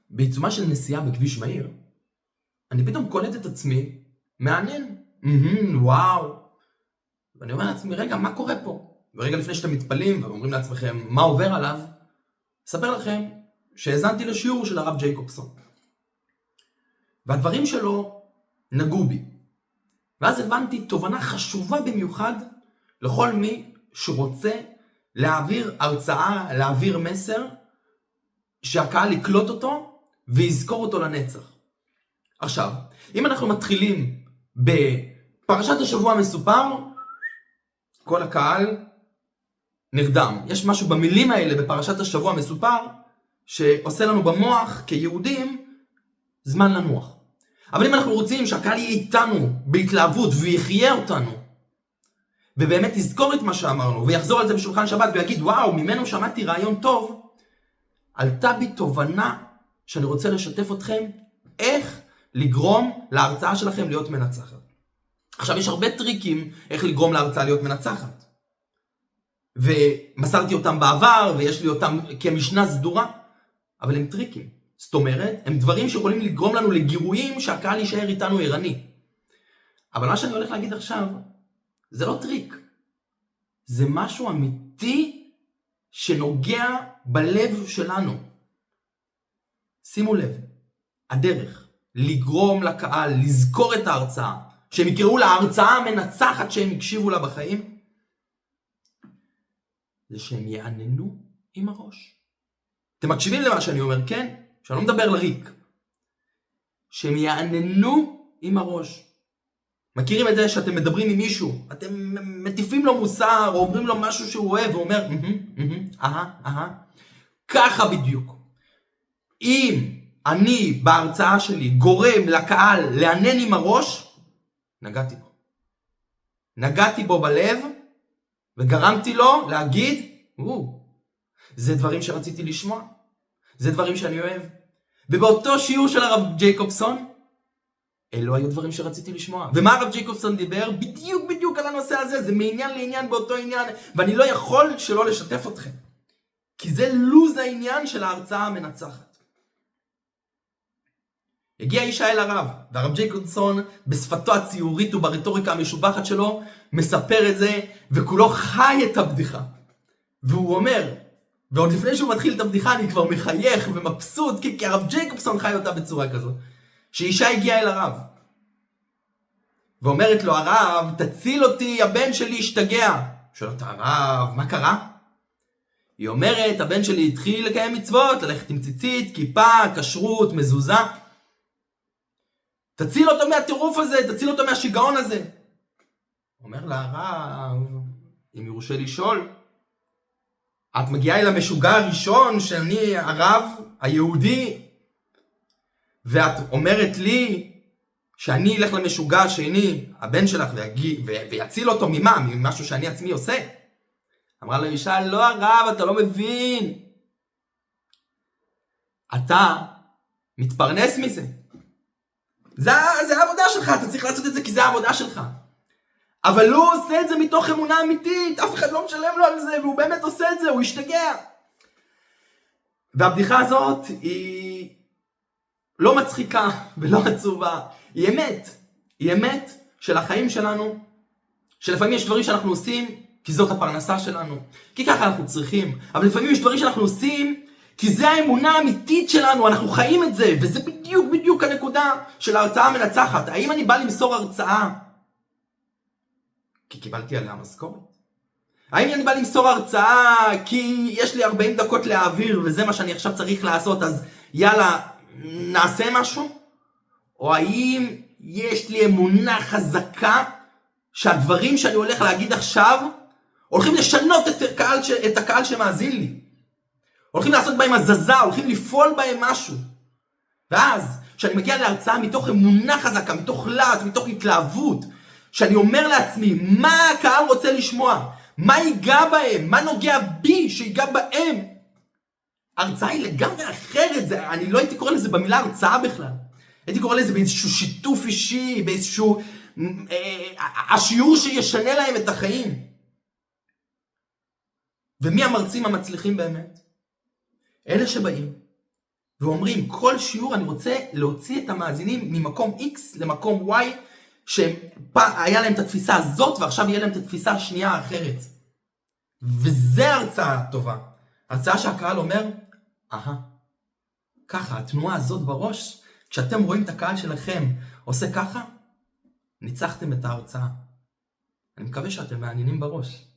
בעיצומה של נסיעה בכביש מהיר, אני פתאום קולט את עצמי, מעניין, וואו. ואני אומר לעצמי, רגע, מה קורה פה? ורגע לפני שאתם מתפלים ואומרים לעצמכם, מה עובר עליו? אספר לכם שהאזנתי לשיעור של הרב ג'ייקובסון. והדברים שלו נגעו בי. ואז הבנתי תובנה חשובה במיוחד לכל מי שרוצה להעביר הרצאה, להעביר מסר, שהקהל יקלוט אותו ויזכור אותו לנצח. עכשיו, אם אנחנו מתחילים בפרשת השבוע המסופר, כל הקהל נרדם. יש משהו במילים האלה בפרשת השבוע המסופר, שעושה לנו במוח כיהודים זמן לנוח. אבל אם אנחנו רוצים שהקהל יהיה איתנו בהתלהבות ויחיה אותנו, ובאמת יזכור את מה שאמרנו, ויחזור על זה בשולחן שבת ויגיד, וואו, ממנו שמעתי רעיון טוב, עלתה בי תובנה שאני רוצה לשתף אתכם, איך לגרום להרצאה שלכם להיות מנצחת. עכשיו, יש הרבה טריקים איך לגרום להרצאה להיות מנצחת. ומסרתי אותם בעבר, ויש לי אותם כמשנה סדורה, אבל הם טריקים. זאת אומרת, הם דברים שיכולים לגרום לנו לגירויים שהקהל יישאר איתנו ערני. אבל מה שאני הולך להגיד עכשיו, זה לא טריק. זה משהו אמיתי שנוגע בלב שלנו. שימו לב, הדרך לגרום לקהל לזכור את ההרצאה, שהם יקראו להרצאה המנצחת שהם יקשיבו לה בחיים, זה שהם יעננו עם הראש. אתם מקשיבים למה שאני אומר, כן? שאני לא מדבר לריק. שהם יעננו עם הראש. מכירים את זה שאתם מדברים עם מישהו, אתם מטיפים לו מוסר, או אומרים לו משהו שהוא אוהב, והוא אומר, ככה בדיוק. אם אני בהרצאה שלי גורם לקהל לענן עם הראש, נגעתי בו. נגעתי בו בלב, וגרמתי לו להגיד, זה דברים שרציתי לשמוע. זה דברים שאני אוהב. ובאותו שיעור של הרב ג'ייקובסון, אלו היו דברים שרציתי לשמוע. ומה הרב ג'ייקובסון דיבר? בדיוק על הנושא הזה. זה מעניין לעניין באותו עניין. ואני לא יכול שלא לשתף אתכם. כי זה לוז העניין של ההרצאה המנצחת. הגיע אישה אל הרב, והרב ג'ייקובסון בשפתו הציורית וברטוריקה המשובחת שלו, מספר את זה, וכולו חי את הבדיחה. והוא אומר, ועוד לפני שהוא מתחיל את הבדיחה אני כבר מחייך ומבסוט, כי הרב ג'ייקובסון חי אותה בצורה כזאת. שאישה הגיעה אל הרב, ואומרת לו, הרב, תציל אותי, הבן שלי השתגע. שואל אותה, הרב, מה קרה? היא אומרת, הבן שלי התחיל לקיים מצוות, ללכת עם ציצית, כיפה, כשרות, מזוזה. תציל אותו מהטירוף הזה, תציל אותו מהשיגעון הזה. אומר לה, הרב, אם יורשה לשאול, את מגיעה אל המשוגע הראשון שאני הרב היהודי, ואת אומרת לי שאני אלך למשוגע השני, הבן שלך, ויציל אותו ממה? ממשהו שאני עצמי עושה? אמרה לה אישה, לא הרב, אתה לא מבין. אתה מתפרנס מזה. זה העבודה שלך, אתה צריך לעשות את זה כי זה העבודה שלך. אבל הוא עושה את זה מתוך אמונה אמיתית, אף אחד לא משלם לו על זה, והוא באמת עושה את זה, הוא השתגע. והבדיחה הזאת היא לא מצחיקה ולא עצובה, היא אמת. היא אמת של החיים שלנו, שלפעמים יש דברים שאנחנו עושים כי זאת הפרנסה שלנו, כי ככה אנחנו צריכים. אבל לפעמים יש דברים שאנחנו עושים כי זה האמונה האמיתית שלנו, אנחנו חיים את זה, וזה בדיוק הנקודה של ההרצאה המנצחת. האם אני בא למסור הרצאה כי קיבלתי עליה משכורת? האם אני בא למסור הרצאה כי יש לי 40 דקות להעביר וזה מה שאני עכשיו צריך לעשות, אז יאללה, נעשה משהו? או האם יש לי אמונה חזקה שהדברים שאני הולך להגיד עכשיו הולכים לשנות את הקהל שמאזין לי? הולכים לעשות בהם הזזה, הולכים לפעול בהם משהו. ואז, כשאני מגיע להרצאה מתוך אמונה חזקה, מתוך להט, מתוך התלהבות, שאני אומר לעצמי, מה הקהל רוצה לשמוע? מה ייגע בהם? מה נוגע בי שיגע בהם? הרצאה היא לגמרי אחרת. אני לא הייתי קורא לזה במילה הרצאה בכלל. הייתי קורא לזה באיזשהו שיתוף אישי, באיזשהו השיעור שישנה להם את החיים. ומי המרצים המצליחים באמת? אלה שבאים ואומרים, כל שיעור אני רוצה להוציא את המאזינים ממקום X למקום Y, שהיה להם את התפיסה הזאת, ועכשיו יהיה להם את התפיסה השנייה האחרת. וזה הרצאה טובה. הרצאה שהקהל אומר, ככה, התנועה הזאת בראש, כשאתם רואים את הקהל שלכם עושה ככה, ניצחתם את ההרצאה. אני מקווה שאתם מעניינים בראש.